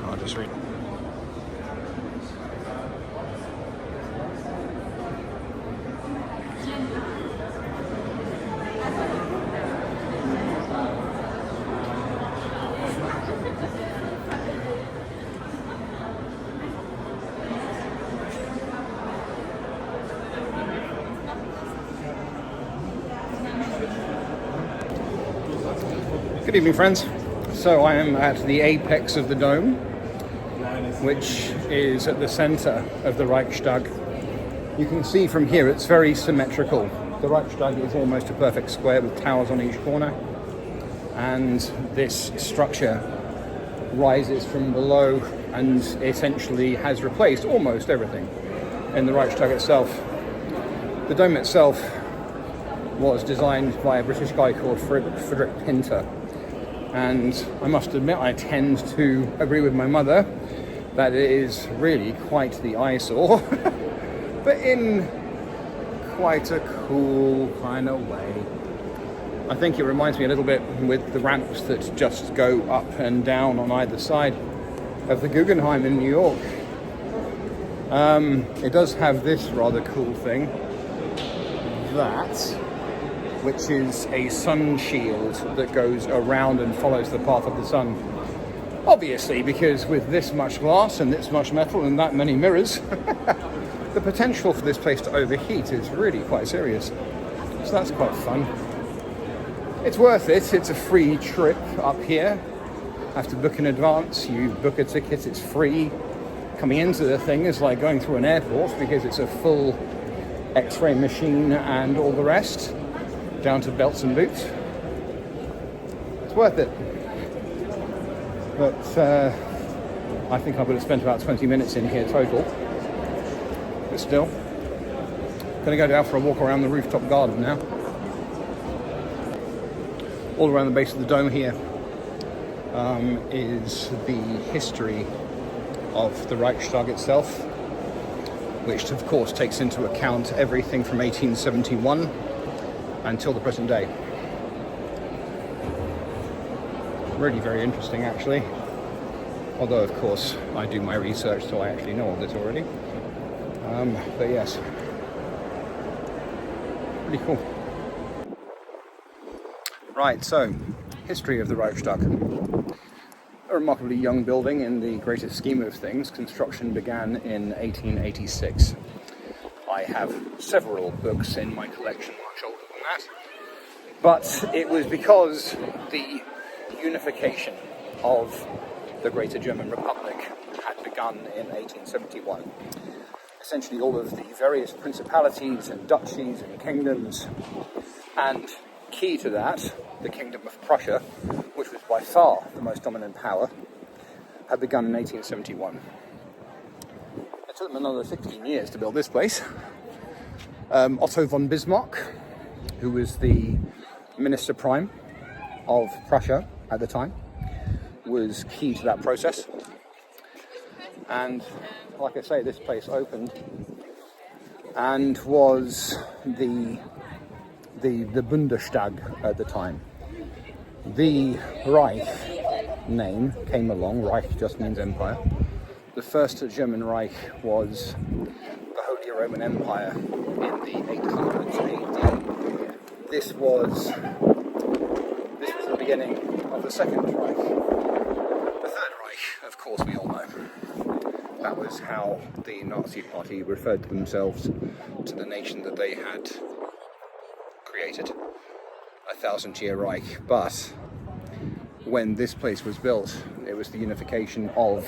I'll just read. Good evening, friends. So I am at the apex of the dome, which is at the center of the Reichstag. You can see from here it's very symmetrical. The Reichstag is almost a perfect square with towers on each corner, and this structure rises from below and essentially has replaced almost everything in the Reichstag itself. The dome itself was designed by a British guy called Frederick Pinter, and I must admit I tend to agree with my mother that it is really quite the eyesore, but in quite a cool kind of way. I think it reminds me a little bit with the ramps that just go up and down on either side of the Guggenheim in New York. It does have this rather cool thing, which is a sun shield that goes around and follows the path of the sun. Obviously, because with this much glass and this much metal and that many mirrors, the potential for this place to overheat is really quite serious. So that's quite fun. It's worth it. It's a free trip up here. Have to book in advance. You book a ticket, it's free. Coming into the thing is like going through an airport because it's a full X-ray machine and all the rest, down to belts and boots. It's worth it. But I think I would have spent about 20 minutes in here total. But still, gonna go down for a walk around the rooftop garden now. All around the base of the dome here is the history of the Reichstag itself, which of course takes into account everything from 1871 until the present day. Really very interesting, actually. Although, of course, I do my research, so I actually know all this already. But yes, pretty cool. Right, so, history of the Reichstag. A remarkably young building in the greater scheme of things. Construction began in 1886. I have several books in my collection much older than that. But it was because the unification of the Greater German Republic had begun in 1871. Essentially all of the various principalities and duchies and kingdoms, and key to that, the Kingdom of Prussia, which was by far the most dominant power, had begun in 1871. It took them another 16 years to build this place. Otto von Bismarck, who was the Minister Prime of Prussia at the time, was key to that process. And like I say, this place opened and was the Bundestag at the time. The Reich name came along. Reich just means empire. The first German Reich was the Holy Roman Empire in the 800s AD. This was the beginning of the Second Reich. The Third Reich, of course, we all know. That was how the Nazi Party referred to themselves to the nation that they had created, a 1,000-year Reich. But when this place was built, it was the unification of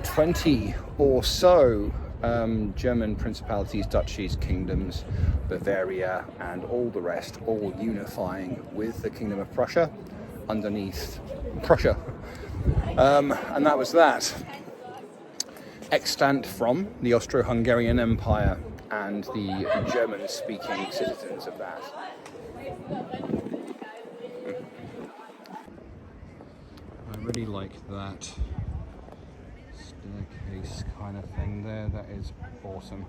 20 or so German principalities, duchies, kingdoms, Bavaria, and all the rest, all unifying with the Kingdom of Prussia underneath Prussia. And that was that. Extant from the Austro-Hungarian Empire and the German-speaking citizens of that. I really like that staircase kind of thing there. That is awesome.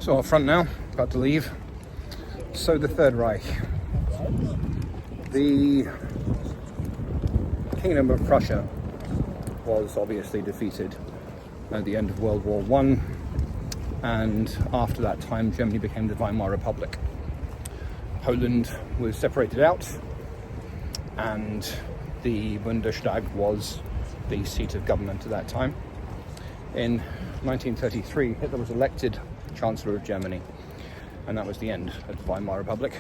So up front now, about to leave. So the Third Reich. The Kingdom of Prussia was obviously defeated at the end of World War I, and after that time Germany became the Weimar Republic. Poland was separated out, and the Bundestag was the seat of government at that time. In 1933, Hitler was elected Chancellor of Germany, and that was the end of the Weimar Republic.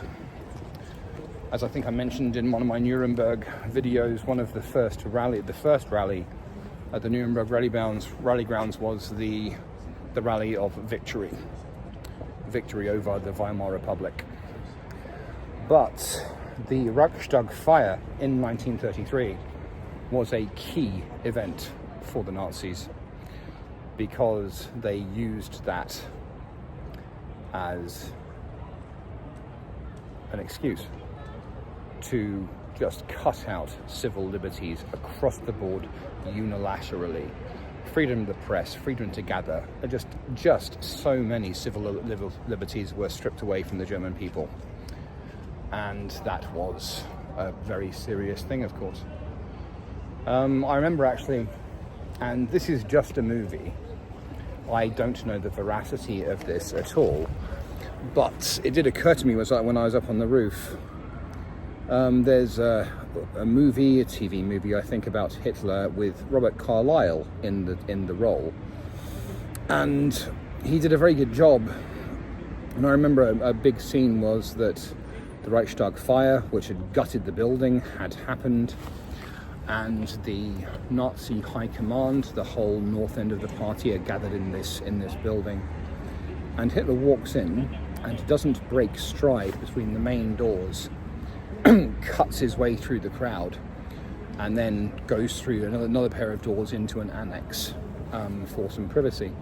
As I think I mentioned in one of my Nuremberg videos, the first rally at the Nuremberg rally grounds was the rally of victory over the Weimar Republic. But the Reichstag fire in 1933 was a key event for the Nazis, because they used that as an excuse to just cut out civil liberties across the board unilaterally. Freedom of the press, freedom to gather, just so many civil liberties were stripped away from the German people. And that was a very serious thing, of course. I remember actually, and this is just a movie, I don't know the veracity of this at all, but it did occur to me when I was up on the roof. There's a TV movie, I think, about Hitler with Robert Carlyle in the role, and he did a very good job. And I remember a big scene was that the Reichstag fire, which had gutted the building, had happened, and the Nazi high command, the whole north end of the party, are gathered in this building. And Hitler walks in and doesn't break stride between the main doors, cuts his way through the crowd, and then goes through another pair of doors into an annex for some privacy.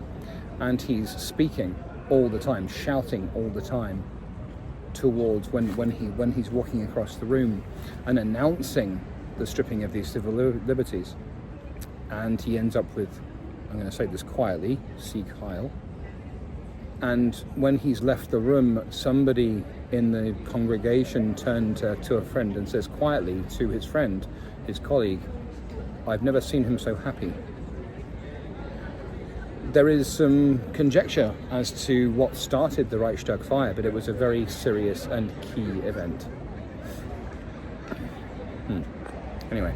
And he's speaking all the time, shouting all the time towards when he's walking across the room and announcing the stripping of these civil liberties. And he ends up with, I'm going to say this quietly, Sieg Heil. And when he's left the room, somebody in the congregation turned to a friend and says quietly to his friend, his colleague, "I've never seen him so happy." There is some conjecture as to what started the Reichstag fire, but it was a very serious and key event. Anyway.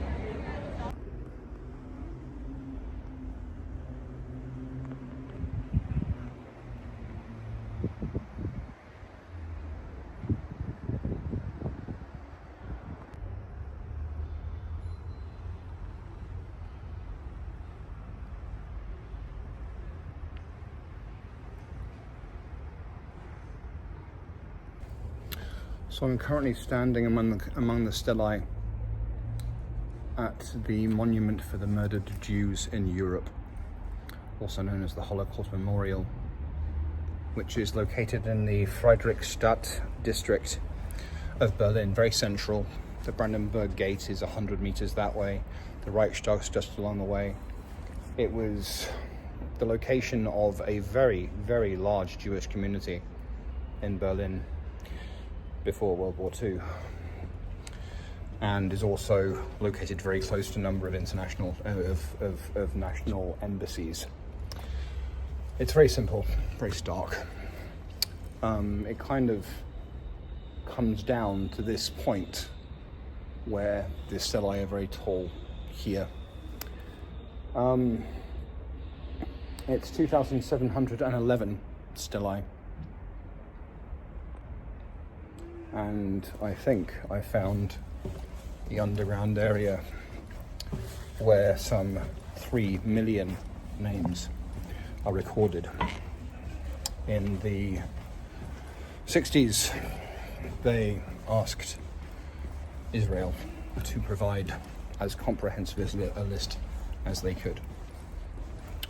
So I'm currently standing among the stelae at the Monument for the Murdered Jews in Europe, also known as the Holocaust Memorial, which is located in the Friedrichstadt district of Berlin, very central. The Brandenburg Gate is 100 meters that way. The Reichstag's just along the way. It was the location of a very, very large Jewish community in Berlin before World War II, and is also located very close to a number of international of national embassies. It's very simple, very stark. It kind of comes down to this point where the stelae are very tall here. It's 2,711 stelae, and I think I found the underground area where some 3 million names are recorded. In the 60s, they asked Israel to provide as comprehensive a list as they could.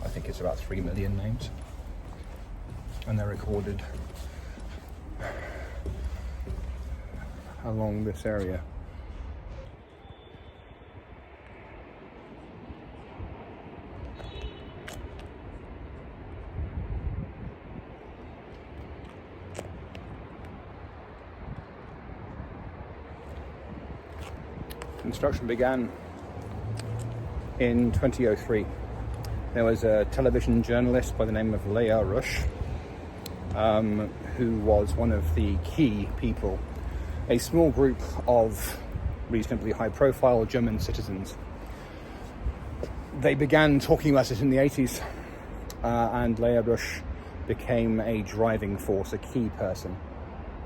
I think it's about 3 million names, and they're recorded along this area. Construction began in 2003. There was a television journalist by the name of Leah Rush, who was one of the key people, a small group of reasonably high-profile German citizens. They began talking about it in the 80s, and Leah Rush became a driving force, a key person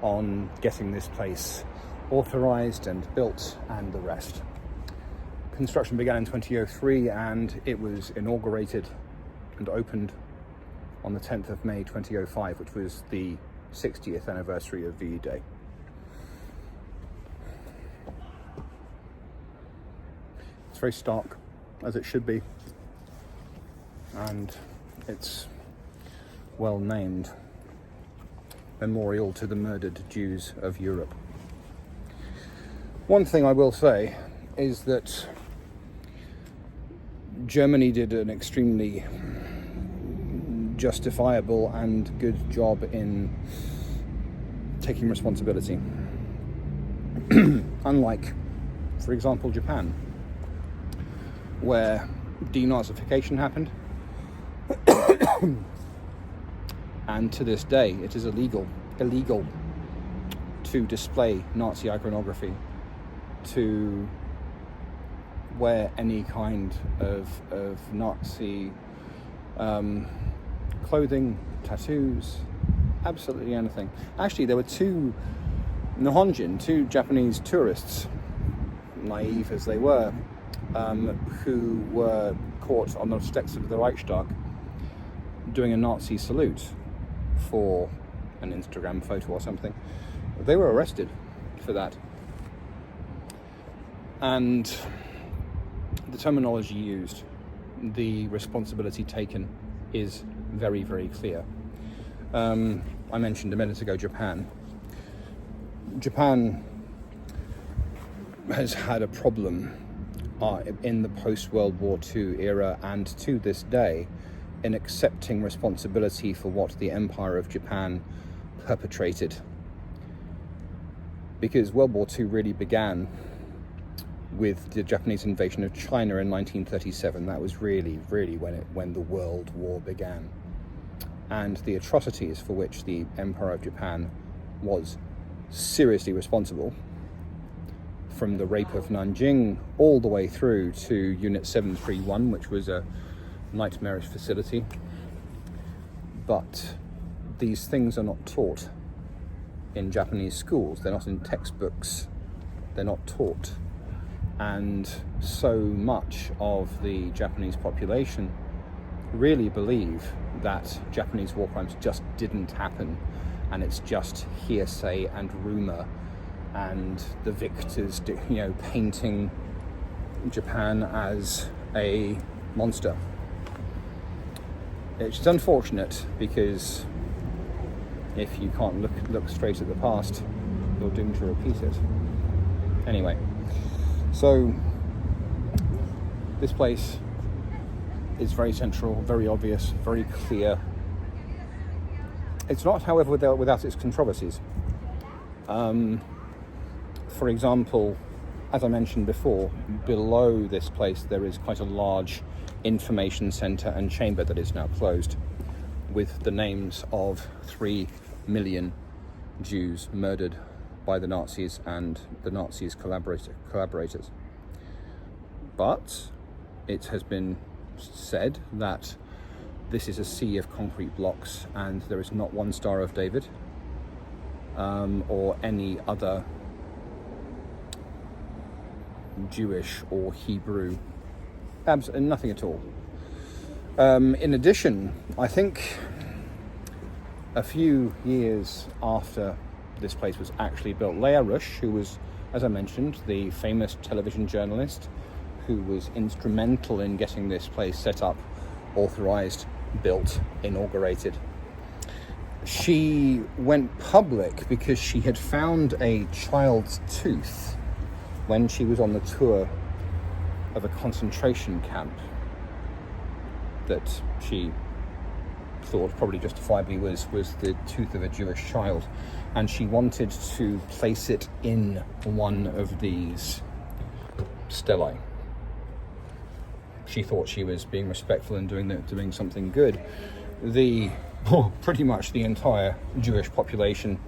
on getting this place authorized and built and the rest. Construction began in 2003, and it was inaugurated and opened on the 10th of May 2005, which was the 60th anniversary of VE Day. It's very stark, as it should be, and it's well named Memorial to the Murdered Jews of Europe. One thing I will say is that Germany did an extremely justifiable and good job in taking responsibility. Unlike, for example, Japan, where denazification happened, and to this day it is illegal to display Nazi iconography, to wear any kind of Nazi clothing, tattoos, absolutely anything. Actually, there were two Japanese tourists, naive as they were, who were caught on the steps of the Reichstag doing a Nazi salute for an Instagram photo or something. They were arrested for that. And the terminology used, the responsibility taken, is very, very clear. I mentioned a minute ago Japan. Japan has had a problem in the post-World War II era, and to this day, in accepting responsibility for what the Empire of Japan perpetrated. Because World War II really began with the Japanese invasion of China in 1937. That was really when the World War began. And the atrocities for which the Empire of Japan was seriously responsible, from the rape of Nanjing all the way through to Unit 731, which was a nightmarish facility. But these things are not taught in Japanese schools. They're not in textbooks. They're not taught. And so much of the Japanese population really believe that Japanese war crimes just didn't happen, and it's just hearsay and rumor and the victors, painting Japan as a monster. It's unfortunate, because if you can't look straight at the past, you're doomed to repeat it. Anyway, so this place is very central, very obvious, very clear. It's not, however, without its controversies. For example, as I mentioned before, below this place there is quite a large information centre and chamber that is now closed, with the names of 3 million Jews murdered by the Nazis and the Nazis' collaborators. But it has been said that this is a sea of concrete blocks, and there is not one Star of David or any other Jewish or Hebrew, absolutely nothing at all. In addition, I think a few years after this place was actually built, Leah Rush, who was, as I mentioned, the famous television journalist who was instrumental in getting this place set up, authorized, built, inaugurated, she went public because she had found a child's tooth when she was on the tour of a concentration camp that she thought probably justifiably was the tooth of a Jewish child, and she wanted to place it in one of these stelae. She thought she was being respectful and doing something good. Pretty much the entire Jewish population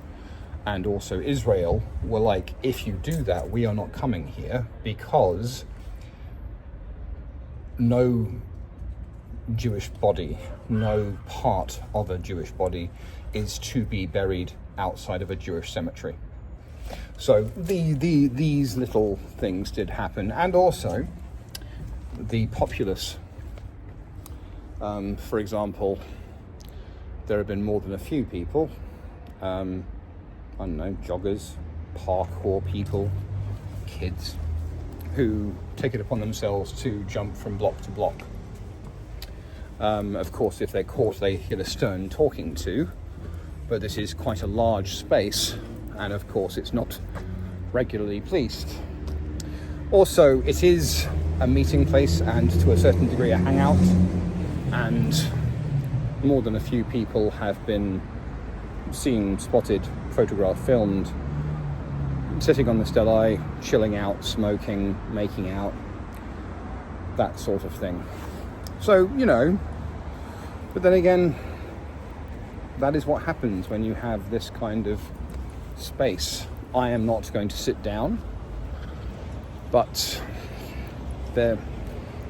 and also Israel were like, if you do that, we are not coming here, because no Jewish body, no part of a Jewish body is to be buried outside of a Jewish cemetery. So these little things did happen, and also the populace. For example, there have been more than a few people, I don't know, joggers, parkour people, kids, who take it upon themselves to jump from block to block. Of course, if they're caught, they hit a stern talking to, but this is quite a large space, and of course it's not regularly policed. Also, it is a meeting place and to a certain degree a hangout, and more than a few people have been seen, spotted, photographed, filmed, sitting on the stelae, chilling out, smoking, making out, that sort of thing. So, but then again, that is what happens when you have this kind of space. I am not going to sit down, but they're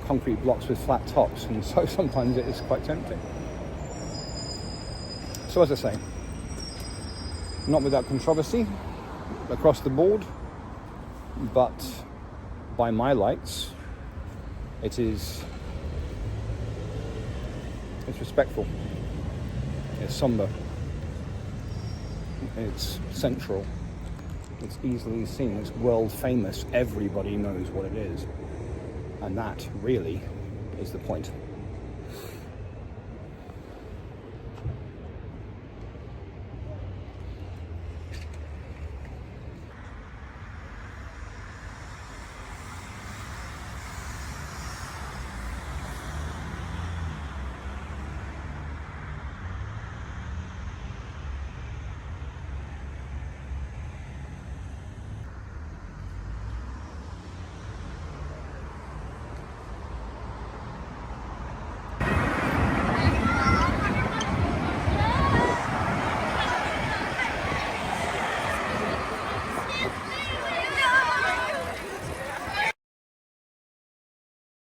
concrete blocks with flat tops, and so sometimes it is quite tempting. So as I say, not without controversy across the board, but by my lights, it's respectful, it's somber, it's central, it's easily seen, it's world famous, everybody knows what it is, and that really is the point.